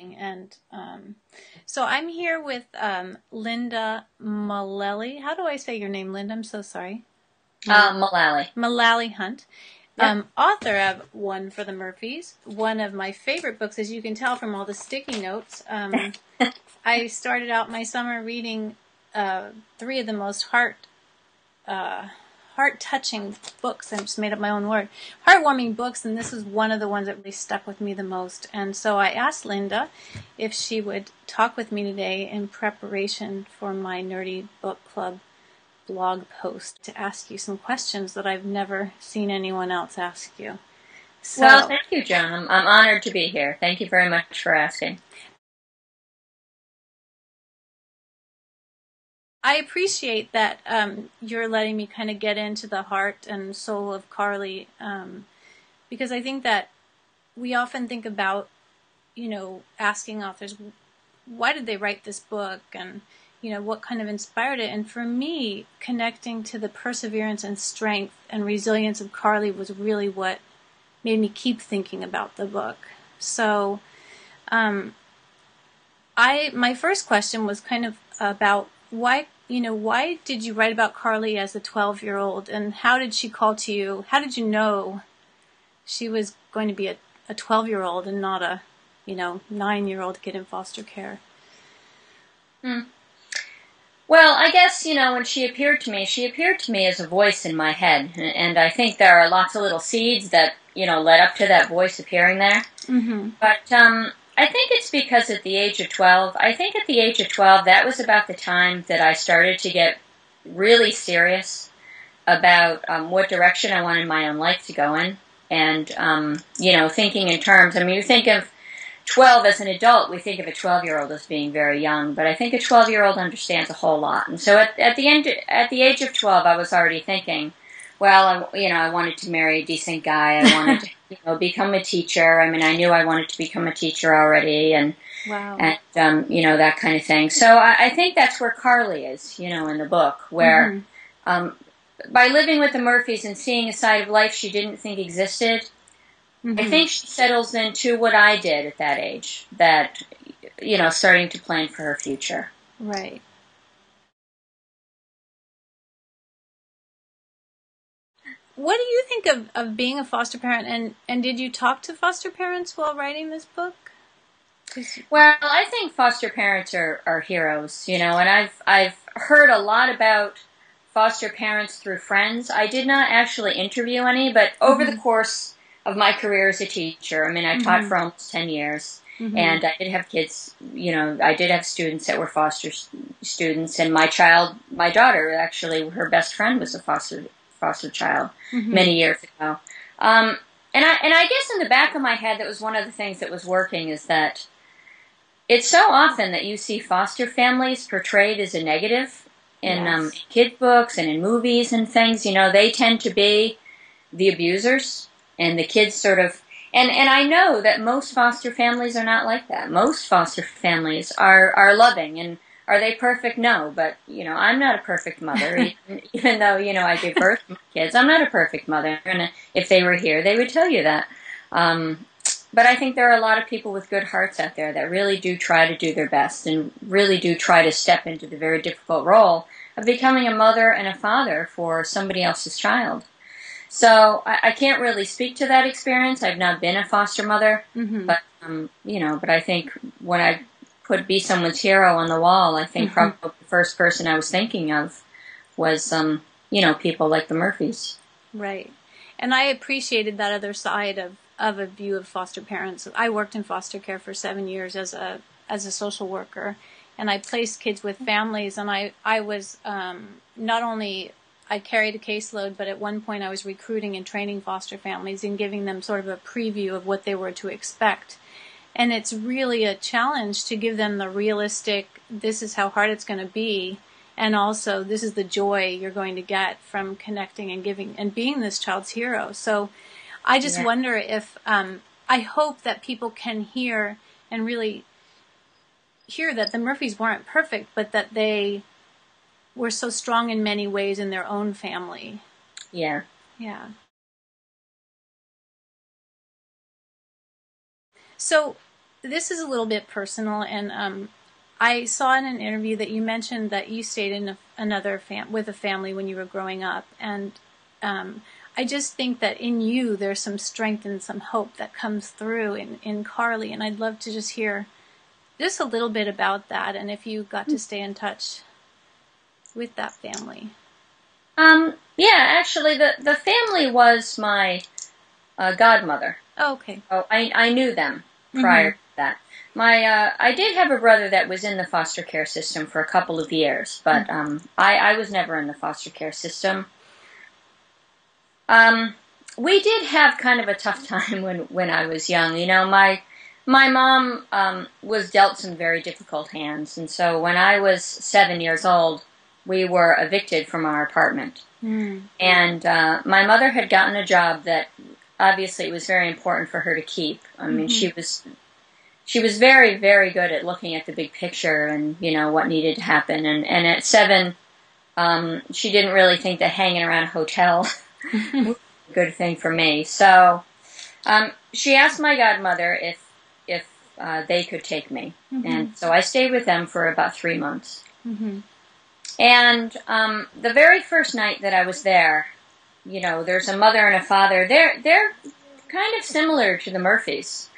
And so I'm here with Lynda Mullaly. How do I say your name, Lynda? I'm so sorry. Mullally. Mullaly Hunt. Yep. Author of One for the Murphys, one of my favorite books, as you can tell from all the sticky notes. I started out my summer reading three of the most heart-touching books. I just made up my own word. Heartwarming books, and this is one of the ones that really stuck with me the most. And so I asked Lynda if she would talk with me today in preparation for my Nerdy Book Club blog post to ask you some questions that I've never seen anyone else ask you. So, Well, thank you, Joan. I'm honored to be here. Thank you very much for asking. I appreciate that you're letting me kind of get into the heart and soul of Carley, because I think that we often think about, asking authors, why did they write this book, and what kind of inspired it. And for me, connecting to the perseverance and strength and resilience of Carley was really what made me keep thinking about the book. So my first question was kind of about why did you write about Carley as a 12-year-old, and how did she call to you? How did you know she was going to be a 12-year-old and not a 9-year-old kid in foster care? Well, I guess, when she appeared to me as a voice in my head. And I think there are lots of little seeds that, led up to that voice appearing there. Mm-hmm. But I think it's because at the age of 12, that was about the time that I started to get really serious about what direction I wanted my own life to go in. And, thinking in terms, you think of 12 as an adult, we think of a 12-year-old as being very young, but I think a 12-year-old understands a whole lot. And so at the age of 12, I was already thinking, well, I wanted to marry a decent guy. I wanted to, become a teacher. I knew I wanted to become a teacher already, and wow. and that kind of thing. So I think that's where Carley is, in the book, where by living with the Murphys and seeing a side of life she didn't think existed. I think she settles into what I did at that age, that, starting to plan for her future. Right. What do you think of being a foster parent, and did you talk to foster parents while writing this book? Well, I think foster parents are heroes, and I've heard a lot about foster parents through friends. I did not actually interview any, but over the course of my career as a teacher, I taught for almost 10 years, and I did have kids, I did have students that were foster students, and my daughter, actually, her best friend was a foster child many years ago. And I guess in the back of my head, that was one of the things that was working, is that it's so often that you see foster families portrayed as a negative in kid books and in movies and things. They tend to be the abusers. And the kids sort of, and I know that most foster families are not like that. Most foster families are loving, and are they perfect? No, but, I'm not a perfect mother, even though, I give birth to my kids. I'm not a perfect mother, and if they were here, they would tell you that. But I think there are a lot of people with good hearts out there that really do try to do their best, and really do try to step into the very difficult role of becoming a mother and a father for somebody else's child. So I can't really speak to that experience. I've not been a foster mother, but but I think when I put "Be Someone's Hero" on the wall, I think probably the first person I was thinking of was people like the Murphys. Right, and I appreciated that other side of a view of foster parents. I worked in foster care for 7 years as a social worker, and I placed kids with families, and I was not only I carried a caseload, but at one point I was recruiting and training foster families and giving them sort of a preview of what they were to expect. And it's really a challenge to give them the realistic, this is how hard it's going to be, and also this is the joy you're going to get from connecting and giving and being this child's hero. So I just wonder if, I hope that people can hear and really hear that the Murphys weren't perfect, but that they were so strong in many ways in their own family. Yeah. Yeah. So this is a little bit personal, and I saw in an interview that you mentioned that you stayed in with a family when you were growing up, and I just think that in you there's some strength and some hope that comes through in Carley, and I'd love to just hear just a little bit about that, and if you got to stay in touch with that family. Yeah, actually, the family was my godmother. Oh, okay. Oh, I knew them prior to that. I did have a brother that was in the foster care system for a couple of years, but I was never in the foster care system. We did have kind of a tough time when I was young. You know, my mom was dealt some very difficult hands, and so when I was 7 years old, we were evicted from our apartment. And my mother had gotten a job that obviously it was very important for her to keep. I mean, she was very, very good at looking at the big picture and, you know, what needed to happen. And at 7, she didn't really think that hanging around a hotel was a good thing for me. So she asked my godmother if they could take me. And so I stayed with them for about 3 months. And the very first night that I was there, you know, there's a mother and a father. They're kind of similar to the Murphys.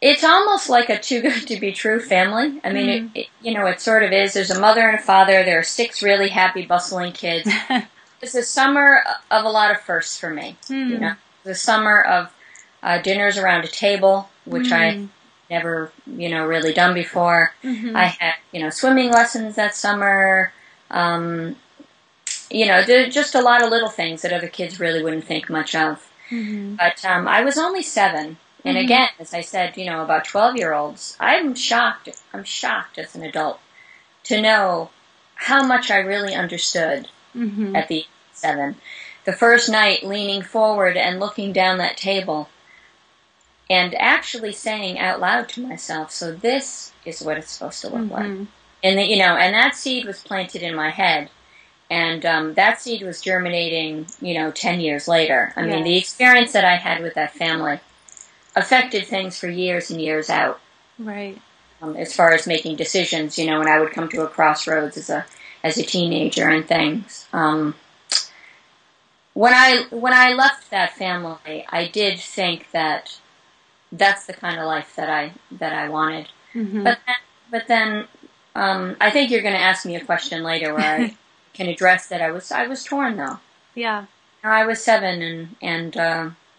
It's almost like a too good to be true family. I mean, you know, it sort of is. There's a mother and a father. There are 6 really happy, bustling kids. It's a summer of a lot of firsts for me. You know, the summer of dinners around a table, which I never, you know, really done before. I had, you know, swimming lessons that summer. You know, just a lot of little things that other kids really wouldn't think much of. But I was only 7. And again, as I said, you know, about 12-year-olds, I'm shocked as an adult to know how much I really understood at the age of 7. The first night, leaning forward and looking down that table and actually saying out loud to myself, so this is what it's supposed to look like. And, you know, and that seed was planted in my head. And that seed was germinating, you know, 10 years later. I mean, the experience that I had with that family affected things for years and years out. Right. As far as making decisions, you know, when I would come to a crossroads as a teenager and things. When I left that family, I did think that that's the kind of life that I wanted. But then I think you're going to ask me a question later where I can address that I was torn though. Yeah. I was 7 and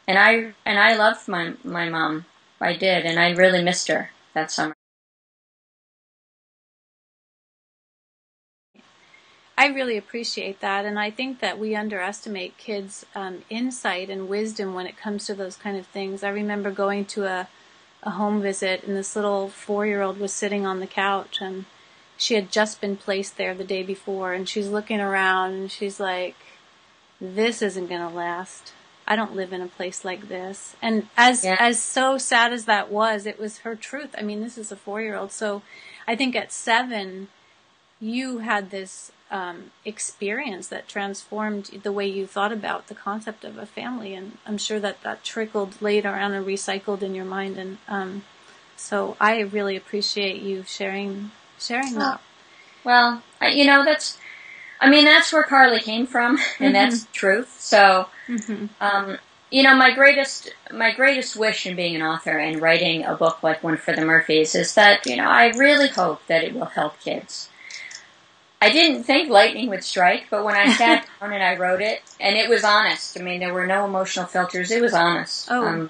I loved my mom. I did, and I really missed her that summer. I really appreciate that, and I think that we underestimate kids' insight and wisdom when it comes to those kind of things. I remember going to a home visit, and this little 4-year-old was sitting on the couch, and she had just been placed there the day before, and she's looking around, and she's like, this isn't going to last. I don't live in a place like this. And as so sad as that was, it was her truth. I mean, this is a 4-year-old. So I think at 7, you had this experience that transformed the way you thought about the concept of a family. And I'm sure that trickled later on and recycled in your mind. And so I really appreciate you sharing that. Well, you know, that's where Carley came from, and that's the truth. So, you know, my greatest wish in being an author and writing a book like one for the Murphys is that, you know, I really hope that it will help kids. I didn't think lightning would strike, but when I sat down and I wrote it, and it was honest. I mean, there were no emotional filters. It was honest. You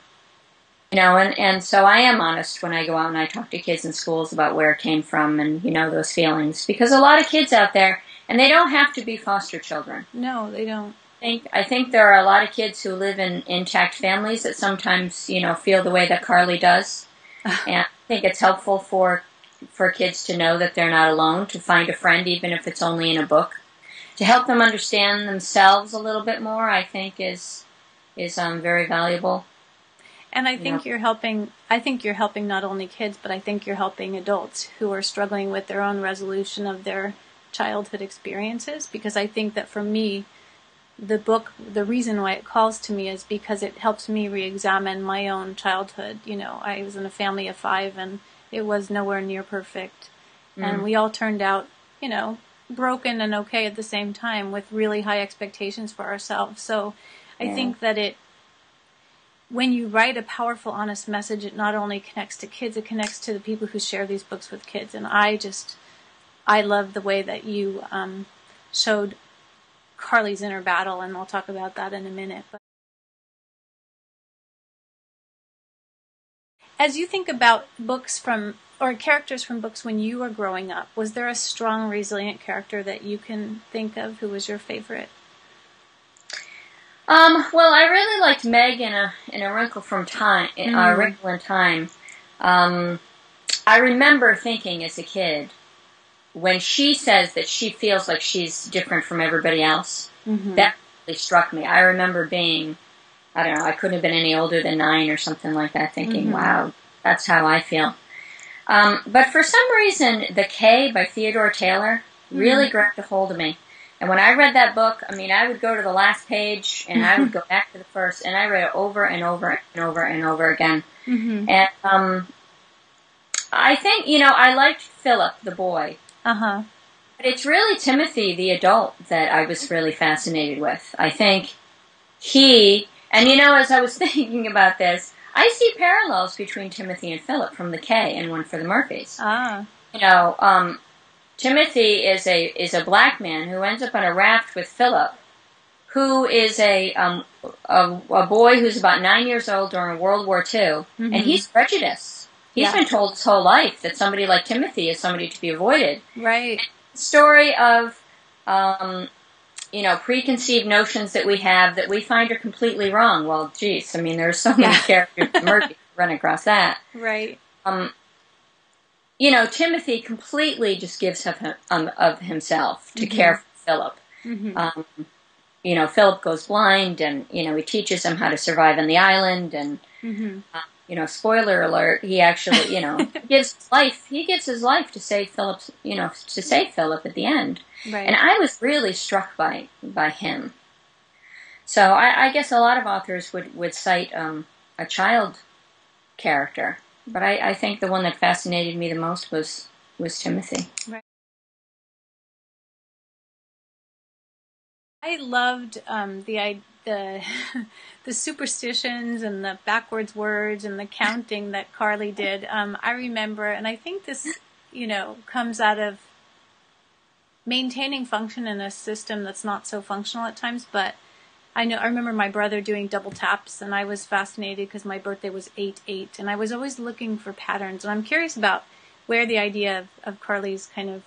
know, and so I am honest when I go out and I talk to kids in schools about where it came from and, you know, those feelings. Because a lot of kids out there, and they don't have to be foster children. No, they don't. I think there are a lot of kids who live in intact families that sometimes, you know, feel the way that Carley does. And I think it's helpful for kids to know that they're not alone, to find a friend, even if it's only in a book. To help them understand themselves a little bit more, I think is very valuable. And I think you're helping. I think you're helping not only kids, but I think you're helping adults who are struggling with their own resolution of their childhood experiences. Because I think that for me, the book, the reason why it calls to me is because it helps me re-examine my own childhood. You know, I was in a family of 5 and it was nowhere near perfect. And we all turned out, you know, broken and okay at the same time with really high expectations for ourselves. So I think that when you write a powerful, honest message, it not only connects to kids, it connects to the people who share these books with kids. And I love the way that you showed Carley's inner battle, and we'll talk about that in a minute. But as you think about books or characters from books when you were growing up, was there a strong, resilient character that you can think of who was your favorite? Well, I really liked Meg in A Wrinkle from Time. A Wrinkle in Time. I remember thinking as a kid, when she says that she feels like she's different from everybody else, that really struck me. I remember being, I don't know, I couldn't have been any older than 9 or something like that, thinking, wow, that's how I feel. But for some reason, The K by Theodore Taylor really grabbed a hold of me. And when I read that book, I mean, I would go to the last page, and I would go back to the first, and I read it over and over and over and over again. And I think, you know, I liked Philip, the boy. But it's really Timothy, the adult, that I was really fascinated with. I think and you know, as I was thinking about this, I see parallels between Timothy and Philip from The K and One for the Murphys. You know, Timothy is a black man who ends up on a raft with Philip, who is a boy who's about 9 years old during World War II, and he's prejudiced. He's been told his whole life that somebody like Timothy is somebody to be avoided. Right. Story of, you know, preconceived notions that we have that we find are completely wrong. Well, geez, I mean, there's so many characters in Murphy run across that. Right. You know, Timothy completely just gives of himself to care for Philip. You know, Philip goes blind, and, you know, he teaches him how to survive on the island, and, you know, spoiler alert, he actually, you know, gives his life to save Philip, you know, to save Philip at the end. Right. And I was really struck by him. So I guess a lot of authors would cite a child character, but I think the one that fascinated me the most was Timothy. Right. I loved the superstitions and the backwards words and the counting that Carley did. I remember, and I think this, you know, comes out of maintaining function in a system that's not so functional at times, but I remember my brother doing double taps, and I was fascinated because my birthday was 8/8, and I was always looking for patterns, and I'm curious about where the idea of Carley's kind of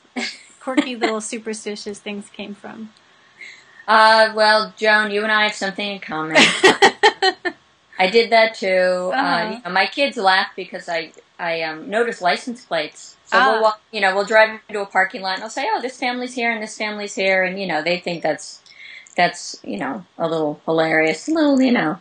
quirky little superstitious things came from. Well, Joan, you and I have something in common. I did that too. You know, my kids laugh because I notice license plates. So we'll drive into a parking lot and I'll say, oh, this family's here and this family's here, and, you know, they think that's, you know, a little hilarious, a little, you know.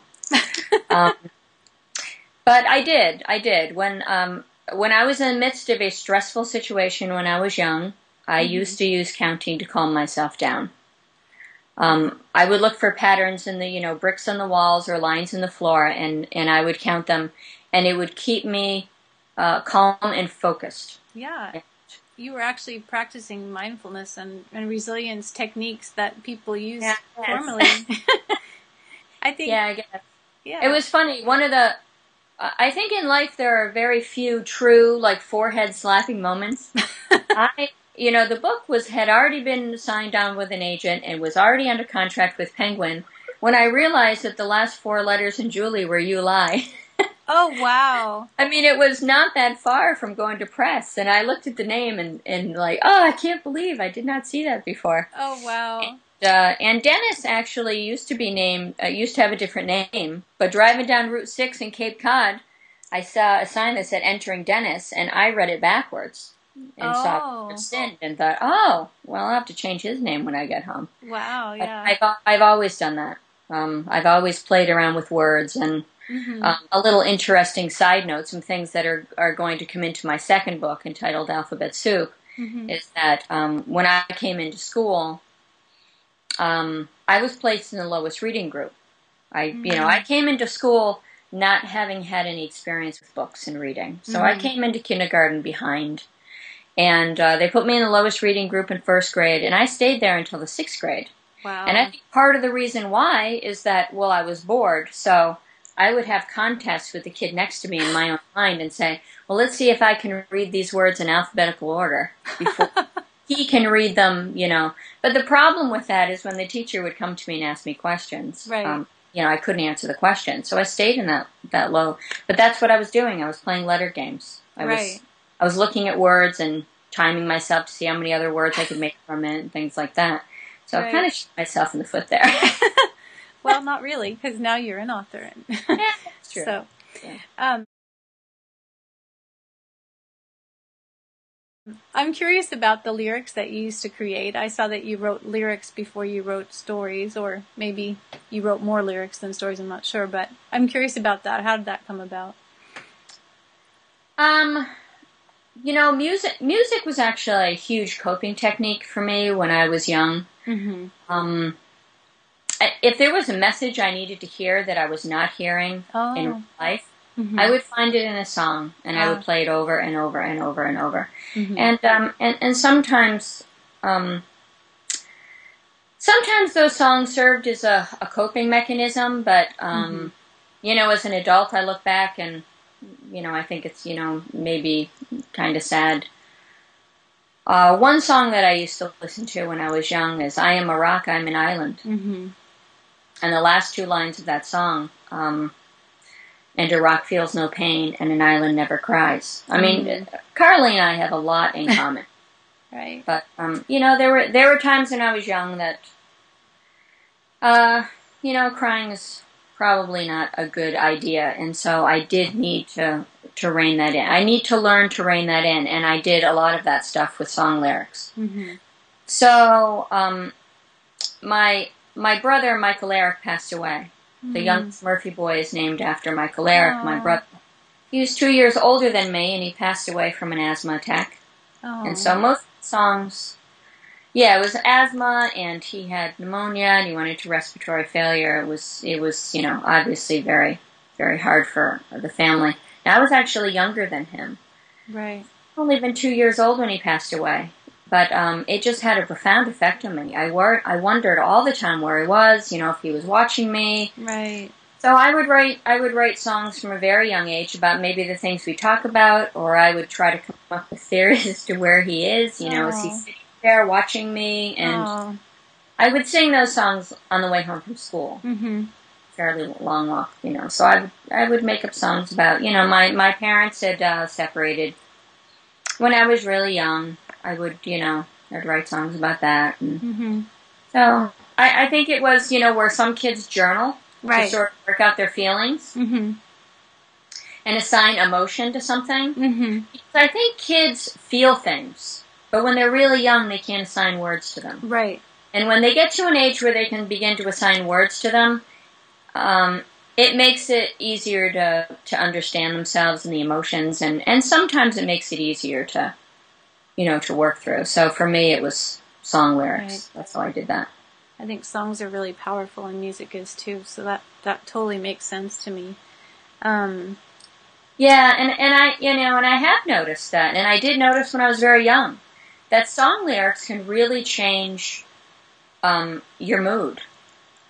But I did. When I was in the midst of a stressful situation when I was young, I used to use counting to calm myself down. I would look for patterns in the, you know, bricks on the walls or lines in the floor, and I would count them, and it would keep me calm and focused. Yeah. You were actually practicing mindfulness and resilience techniques that people use formally. I think. Yeah, I guess. Yeah. It was funny. One of the, I think in life there are very few true, like, forehead slapping moments. You know, the book had already been signed on with an agent and was already under contract with Penguin when I realized that the last 4 letters in Julie were You Lie. Oh, wow. I mean, it was not that far from going to press, and I looked at the name and like, oh, I can't believe I did not see that before. Oh, wow. And Dennis actually used to have a different name, but driving down Route 6 in Cape Cod, I saw a sign that said Entering Dennis, and I read it backwards. And saw Sin and thought, oh, well, I'll have to change his name when I get home. Wow, yeah. I've always done that. I've always played around with words, and a little interesting side note, some things that are going to come into my second book entitled Alphabet Soup, is that when I came into school, I was placed in the lowest reading group. I came into school not having had any experience with books and reading. So I came into kindergarten behind. And they put me in the lowest reading group in first grade, and I stayed there until the sixth grade. Wow. And I think part of the reason why is that, well, I was bored, so I would have contests with the kid next to me in my own mind and say, well, let's see if I can read these words in alphabetical order before he can read them, But the problem with that is when the teacher would come to me and ask me questions, right. I couldn't answer the question. So I stayed in that low. But that's what I was doing. I was playing letter games. I was looking at words and timing myself to see how many other words I could make from it and things like that. So I kind of shot myself in the foot there. Well, not really, because now you're an author. Yeah, that's true. So, I'm curious about the lyrics that you used to create. I saw that you wrote lyrics before you wrote stories, or maybe you wrote more lyrics than stories, I'm not sure, but I'm curious about that. How did that come about? Music was actually a huge coping technique for me when I was young. Mm-hmm. If there was a message I needed to hear that I was not hearing in life, I would find it in a song, and I would play it over and over and over and over. And sometimes those songs served as a coping mechanism, but as an adult, I look back and I think it's maybe kind of sad. One song that I used to listen to when I was young is "I Am a Rock, I'm an Island," and the last two lines of that song. And a rock feels no pain, and an island never cries. I mean, Carley and I have a lot in common. Right. But there were times when I was young that, crying is probably not a good idea, and so I did need to rein that in. I need to learn to rein that in, and I did a lot of that stuff with song lyrics. So, my brother Michael Eric passed away. The young Murphy boy is named after Michael Eric, my brother. He was 2 years older than me, and he passed away from an asthma attack. And so most of the songs, it was asthma, and he had pneumonia, and he went into respiratory failure. It was obviously very, very hard for the family. Now, I was actually younger than him. Right. I'd only been 2 years old when he passed away. But it just had a profound effect on me. I wondered all the time where he was, if he was watching me. Right. So I would write songs from a very young age about maybe the things we talk about, or I would try to come up with theories as to where he is. Is he sitting there watching me? And I would sing those songs on the way home from school. Fairly long walk, So I would make up songs about, my parents had separated when I was really young. I would, I'd write songs about that. And so I think it was, where some kids journal to sort of work out their feelings and assign emotion to something. Because I think kids feel things, but when they're really young, they can't assign words to them. Right. And when they get to an age where they can begin to assign words to them, it makes it easier to understand themselves and the emotions, and sometimes it makes it easier to work through. So for me, it was song lyrics. Right. That's how I did that. I think songs are really powerful, and music is too. So that totally makes sense to me. Yeah, and I have noticed that, and I did notice when I was very young that song lyrics can really change your mood.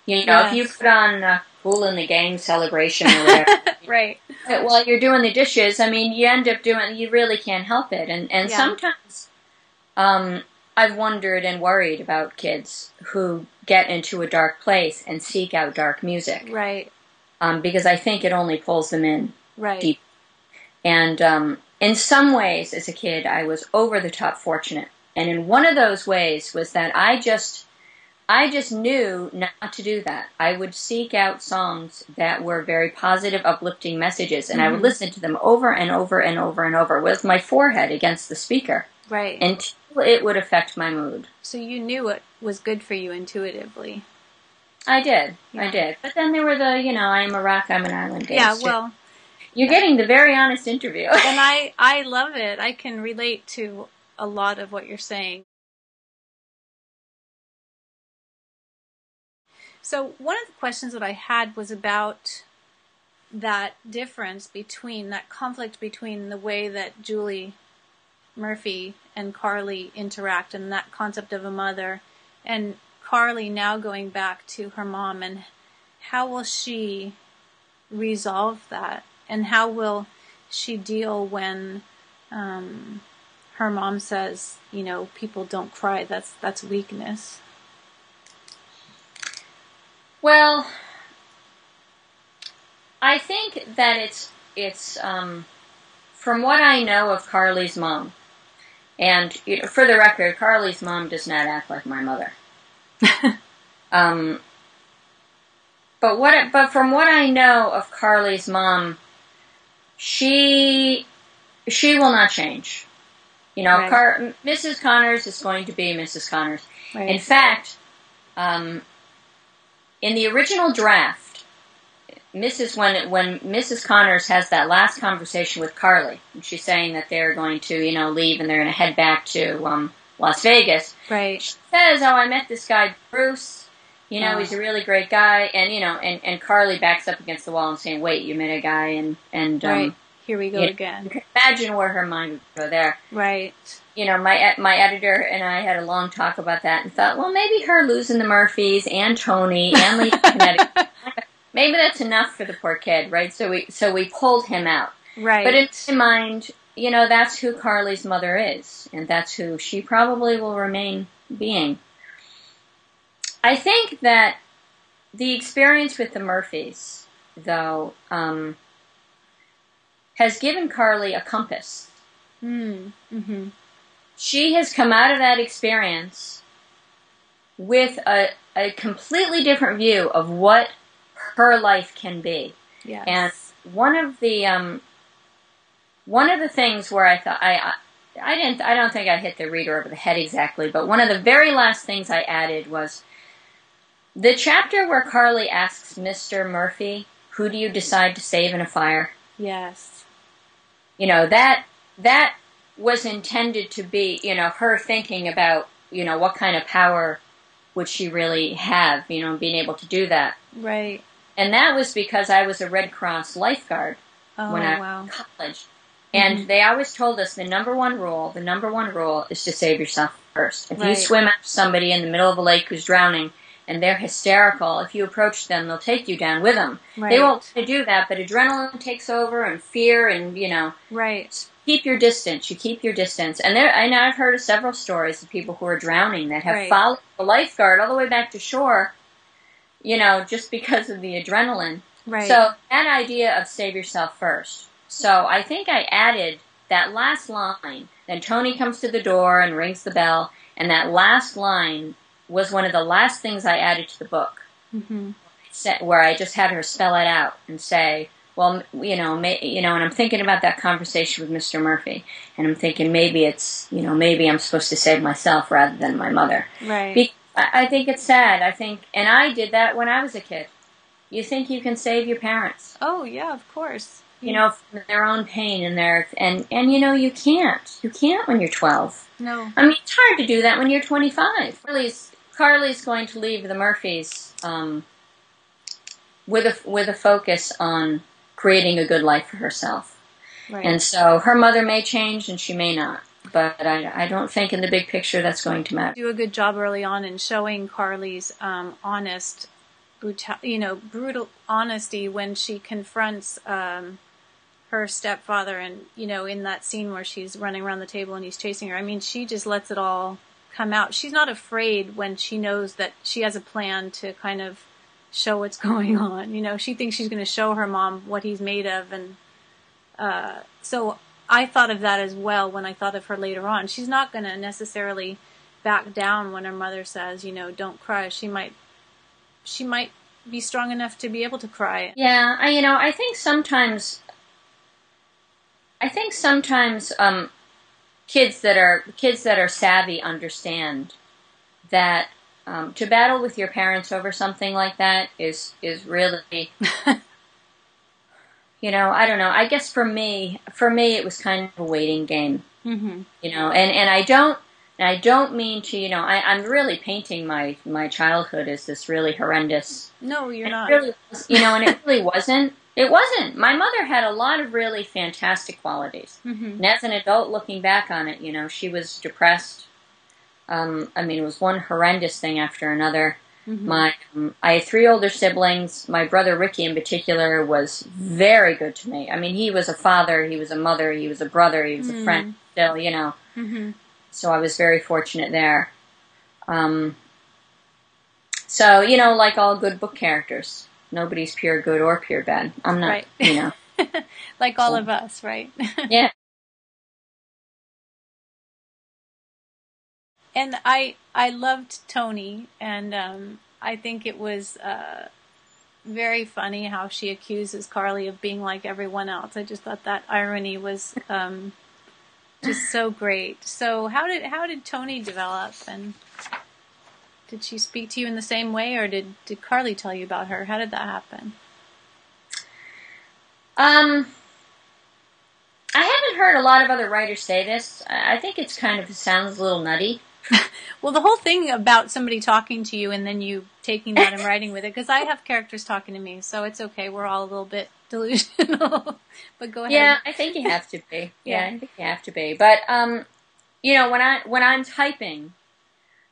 If you put on Cool in the Gang Celebration or whatever, right? While you're doing the dishes, you end up you really can't help it. And sometimes I've wondered and worried about kids who get into a dark place and seek out dark music. Right. Because I think it only pulls them in deep. And in some ways, as a kid, I was over the top fortunate. And in one of those ways was that I just knew not to do that. I would seek out songs that were very positive, uplifting messages, and I would listen to them over and over and over and over with my forehead against the speaker. Right. Until it would affect my mood. So you knew what was good for you intuitively. I did. But then there were the, I am a rock, I'm an island days. Yeah, well. You're getting the very honest interview. And I love it. I can relate to a lot of what you're saying. So one of the questions that I had was about that difference between, that conflict between the way that Julie Murphy and Carley interact and that concept of a mother, and Carley now going back to her mom, and how will she resolve that, and how will she deal when her mom says, people don't cry, that's weakness. Well, I think that it's from what I know of Carley's mom, and for the record, Carley's mom does not act like my mother. But from what I know of Carley's mom, she will not change. Right. Mrs. Connors is going to be Mrs. Connors. Right. In fact, in the original draft, when Mrs. Connors has that last conversation with Carley, and she's saying that they're going to, leave and they're going to head back to Las Vegas. Right. She says, "Oh, I met this guy Bruce. He's a really great guy." And and Carley backs up against the wall and saying, "Wait, you met a guy?" And right. Here we go again. You can imagine where her mind would go there. Right. My editor and I had a long talk about that and thought, well, maybe her losing the Murphys and Toni and Lynda, maybe that's enough for the poor kid, right? So we pulled him out. Right. But in my mind, that's who Carley's mother is, and that's who she probably will remain being. I think that the experience with the Murphys, though, has given Carley a compass. Mm-hmm. She has come out of that experience with a completely different view of what her life can be. Yes. And one of the things where I thought I don't think I hit the reader over the head exactly, but one of the very last things I added was the chapter where Carley asks Mr. Murphy, "Who do you decide to save in a fire?" Yes. That was intended to be, her thinking about, what kind of power would she really have, being able to do that. Right. And that was because I was a Red Cross lifeguard when I was in college. And they always told us the number one rule is to save yourself first. If you swim after somebody in the middle of a lake who's drowning and they're hysterical, if you approach them, they'll take you down with them. Right. They won't do that, but adrenaline takes over and fear and, Right. Keep your distance. You keep your distance. And I've heard of several stories of people who are drowning that have followed the lifeguard all the way back to shore, just because of the adrenaline. Right. So that idea of save yourself first. So I think I added that last line. Then Toni comes to the door and rings the bell, and that last line was one of the last things I added to the book, where I just had her spell it out and say, well, and I'm thinking about that conversation with Mr. Murphy, and I'm thinking maybe maybe I'm supposed to save myself rather than my mother. Right. I think it's sad. And I did that when I was a kid. You think you can save your parents? Oh yeah, of course. From their own pain and you can't. You can't when you're 12. No. I mean, it's hard to do that when you're 25. Carley's going to leave the Murphys with a focus on creating a good life for herself. Right. And so her mother may change and she may not. But I don't think in the big picture that's going to matter. Do a good job early on in showing Carley's brutal honesty when she confronts her stepfather, and in that scene where she's running around the table and he's chasing her. I mean, she just lets it all come out. She's not afraid when she knows that she has a plan to kind of show what's going on. She thinks she's going to show her mom what he's made of, and so I thought of that as well when I thought of her later on. She's not going to necessarily back down when her mother says, don't cry. She might be strong enough to be able to cry. Yeah, I think sometimes kids that are savvy understand that to battle with your parents over something like that is really I don't know. I guess for me it was kind of a waiting game. Mm-hmm. And I don't And I don't mean to, I'm really painting my childhood as this really horrendous. No, you're not. It really was, and it really wasn't. It wasn't. My mother had a lot of really fantastic qualities. And as an adult looking back on it, she was depressed. It was one horrendous thing after another. I had 3 older siblings. My brother Ricky in particular was very good to me. He was a father, he was a mother, he was a brother, he was a friend still, So I was very fortunate there. Like all good book characters, nobody's pure good or pure bad. I'm not, right. Like all of us, right? Yeah. And I loved Toni, and I think it was very funny how she accuses Carley of being like everyone else. I just thought that irony was just so great. So how did Toni develop, and did she speak to you in the same way, or did Carley tell you about her? How did that happen? I haven't heard a lot of other writers say this. I think it sounds a little nutty. Well, the whole thing about somebody talking to you and then you taking that and writing with it, because I have characters talking to me, so it's okay. We're all a little bit delusional. But go ahead. Yeah, I think you have to be. Yeah, I think you have to be. But when I'm typing,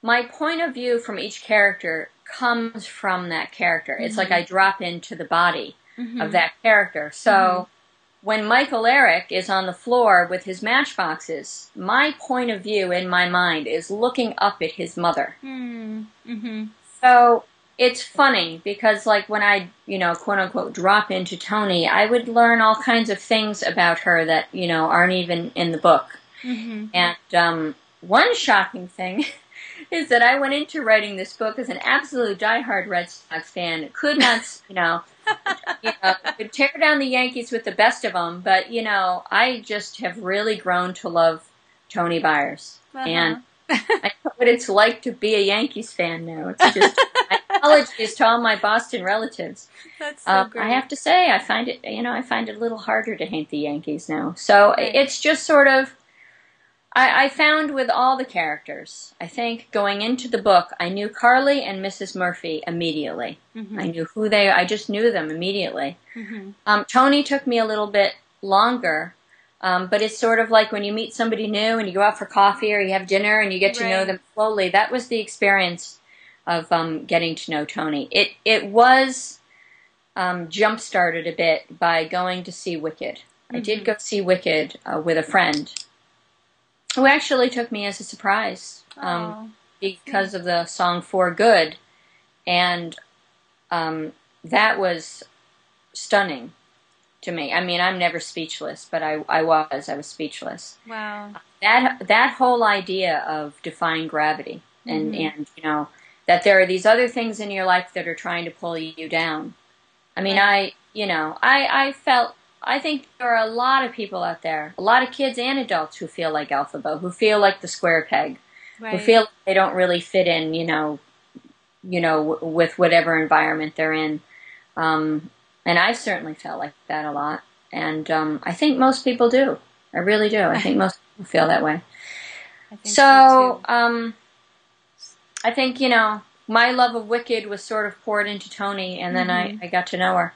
my point of view from each character comes from that character. It's like I drop into the body of that character. So when Michael Eric is on the floor with his matchboxes, my point of view in my mind is looking up at his mother. So it's funny because like when I, quote unquote, drop into Toni, I would learn all kinds of things about her that, aren't even in the book. And one shocking thing is that I went into writing this book as an absolute diehard Red Sox fan. Could not, could tear down the Yankees with the best of them, but, I just have really grown to love Toni Byers. And I know what it's like to be a Yankees fan now. It's just, my apologies to all my Boston relatives. That's so great. I have to say, I find it a little harder to hate the Yankees now. So it's just sort of, I found with all the characters, I think going into the book, I knew Carley and Mrs. Murphy immediately. I knew I just knew them immediately. Toni took me a little bit longer, but it's sort of like when you meet somebody new and you go out for coffee or you have dinner and you get to know them slowly. That was the experience of getting to know Toni. It was jump-started a bit by going to see Wicked. I did go see Wicked with a friend, who actually took me as a surprise because of the song For Good. And that was stunning to me. I'm never speechless, but I was speechless. Wow. That whole idea of defying gravity and that there are these other things in your life that are trying to pull you down. I think there are a lot of people out there, a lot of kids and adults who feel like Alphaba, who feel like the square peg, who feel like they don't really fit in, with whatever environment they're in. And I've certainly felt like that a lot. And I think most people do. I really do. I think most people feel that way. I think so too. I think, my love of Wicked was sort of poured into Toni, and then I got to know her.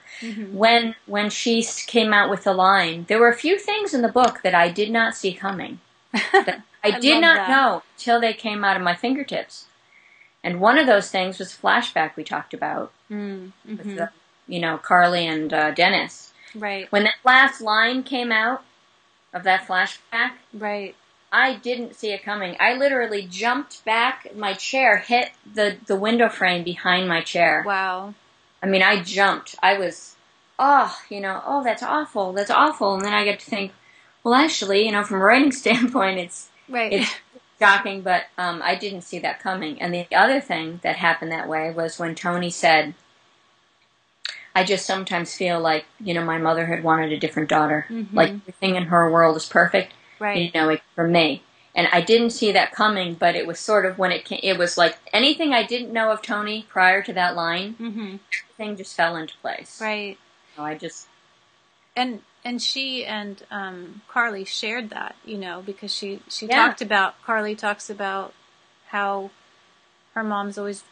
When she came out with the line, there were a few things in the book that I did not see coming. That I did not know till they came out of my fingertips. And one of those things was flashback we talked about with Carley and Dennis. Right. When that last line came out of that flashback, I didn't see it coming. I literally jumped back. My chair hit the window frame behind my chair. Wow. I jumped. I was, that's awful. That's awful. And then I get to think, well, actually, from a writing standpoint, it's shocking, but I didn't see that coming. And the other thing that happened that way was when Toni said, I just sometimes feel like, my mother had wanted a different daughter. Like everything in her world is perfect. For me. And I didn't see that coming, but it was sort of when it came, it was like anything I didn't know of Toni prior to that line, everything just fell into place. Right. I just... And and she and Carley shared that, because she Yeah. Carley talks about how her mom's always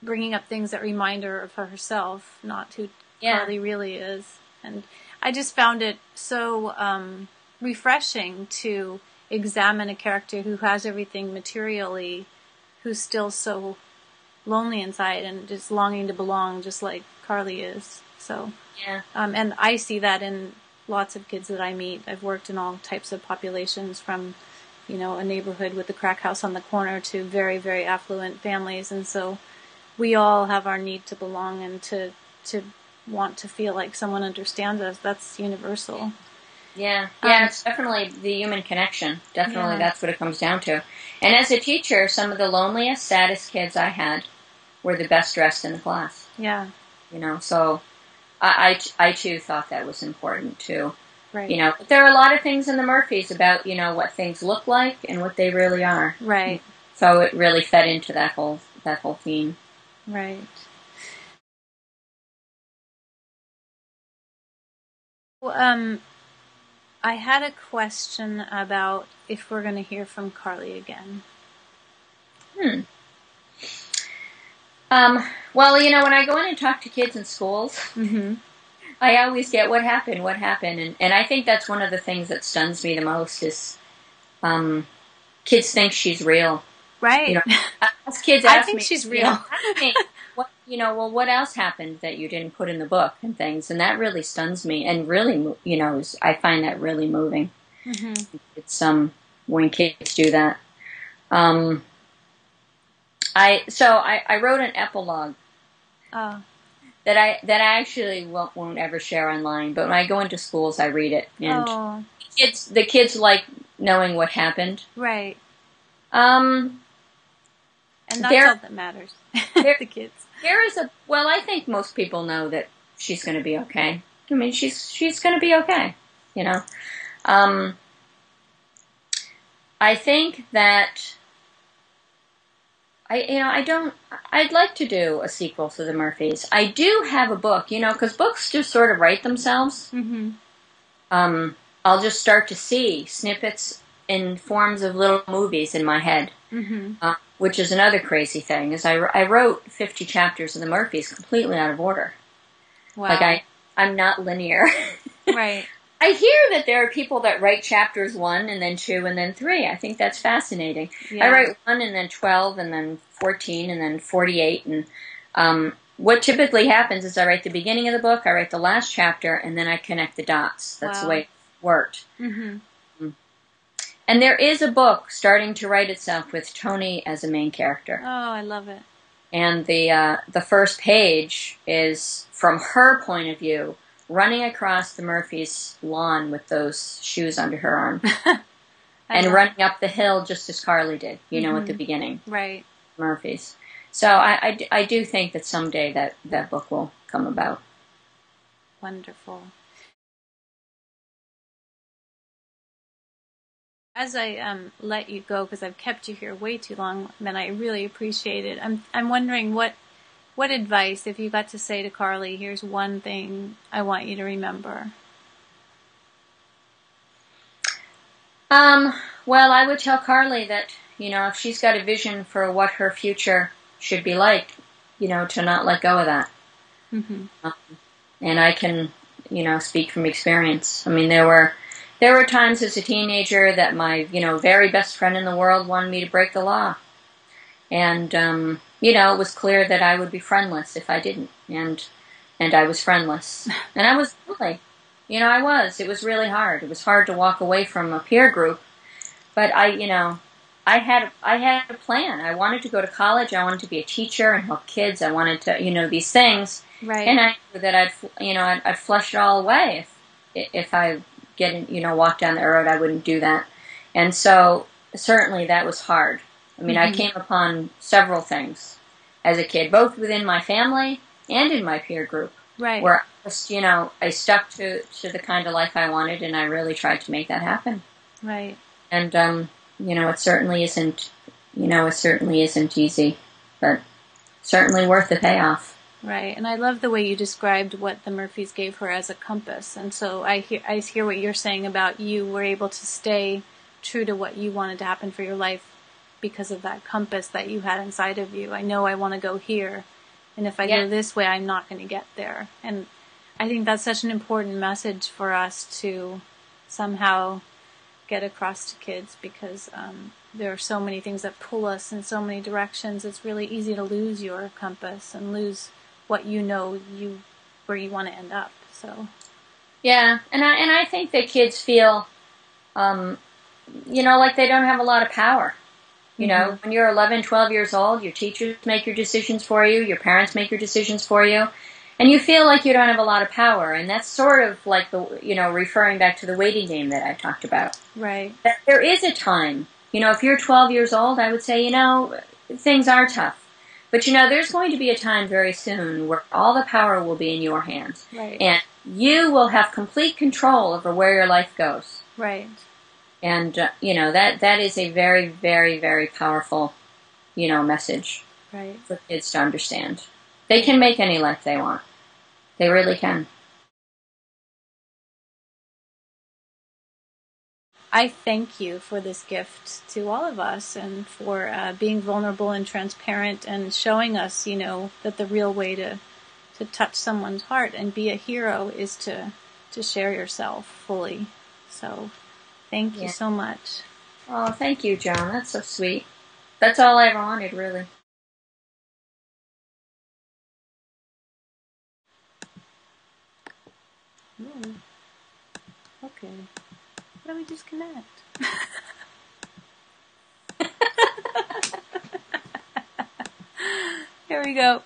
bringing up things that remind her of herself, not who Carley really is. And I just found it so refreshing to examine a character who has everything materially, who's still so lonely inside and just longing to belong, just like Carley is. So, and I see that in lots of kids that I meet. I've worked in all types of populations, from, a neighborhood with a crack house on the corner to very, very affluent families. And so we all have our need to belong and to want to feel like someone understands us. That's universal. Yeah, it's definitely the human connection. Definitely, that's what it comes down to. And as a teacher, some of the loneliest, saddest kids I had were the best dressed in the class. Yeah. So I too thought that was important too. Right. But there are a lot of things in the Murphys about, what things look like and what they really are. Right. So it really fed into that whole theme. Right. Well, I had a question about if we're going to hear from Carley again. Well, when I go in and talk to kids in schools, mm-hmm. I always get, what happened? And I think that's one of the things that stuns me the most is kids think she's real. Right. As kids ask me, I think she's real. What else happened that you didn't put in the book and things? And that really stuns me. And really, I find that really moving. Mm-hmm. It's when kids do that. I wrote an epilogue. Oh. That I actually won't ever share online. But when I go into schools, I read it. And the kids like knowing what happened. Right. And that's all that matters. The kids. I think most people know that she's going to be okay. I mean, she's going to be okay. I think that I'd like to do a sequel to the Murphys. I do have a book, because books just sort of write themselves. Mm-hmm. I'll just start to see snippets in forms of little movies in my head. Mm-hmm. Which is another crazy thing, is I wrote 50 chapters of the Murphys completely out of order. Wow. Like I'm not linear. Right. I hear that there are people that write chapters 1 and then 2 and then 3. I think that's fascinating. Yeah. I write 1 and then 12 and then 14 and then 48. And what typically happens is I write the beginning of the book, I write the last chapter, and then I connect the dots. That's the way it worked. Mm-hmm. And there is a book starting to write itself with Toni as a main character. Oh, I love it. And the first page is from her point of view, running across the Murphys' lawn with those shoes under her arm. And running up the hill just as Carley did, at the beginning. Right. Murphys. So I do think that someday that book will come about. Wonderful. As I let you go, because I've kept you here way too long, then I really appreciate it. I'm wondering what advice, if you got to say to Carley, here's one thing I want you to remember. Well, I would tell Carley that, if she's got a vision for what her future should be like, to not let go of that. Mm-hmm. And I can, speak from experience. I mean, there were times as a teenager that my, very best friend in the world wanted me to break the law. And, it was clear that I would be friendless if I didn't. And I was friendless. And I was really, I was. It was really hard. It was hard to walk away from a peer group. But I had a plan. I wanted to go to college. I wanted to be a teacher and help kids. I wanted to, these things. Right. And I knew that I'd flush it all away if I walk down the road. I wouldn't do that. And so certainly that was hard. I mean, I came upon several things as a kid, both within my family and in my peer group. Right. Where I just, I stuck to the kind of life I wanted, and I really tried to make that happen. Right. And it certainly isn't easy, but certainly worth the payoff. Right, and I love the way you described what the Murphys gave her as a compass. And so I hear what you're saying about you were able to stay true to what you wanted to happen for your life because of that compass that you had inside of you. I know I want to go here, and if I go this way, I'm not going to get there. And I think that's such an important message for us to somehow get across to kids, because there are so many things that pull us in so many directions. It's really easy to lose your compass and lose what you know where you want to end up. So yeah, and I think that kids feel, like they don't have a lot of power. You know, when you're 11, 12 years old, your teachers make your decisions for you, your parents make your decisions for you, and you feel like you don't have a lot of power. And that's sort of like referring back to the waiting game that I talked about. Right. That there is a time. If you're 12 years old, I would say, things are tough. But, there's going to be a time very soon where all the power will be in your hands. Right. And you will have complete control over where your life goes. Right. And, that is a very, very, very powerful, message for kids to understand. They can make any life they want. They really can. I thank you for this gift to all of us, and for being vulnerable and transparent and showing us, that the real way to touch someone's heart and be a hero is to share yourself fully. So thank you so much. Oh, thank you, Joan. That's so sweet. That's all I ever wanted, really. Ooh. Okay. Why don't we disconnect? Here we go.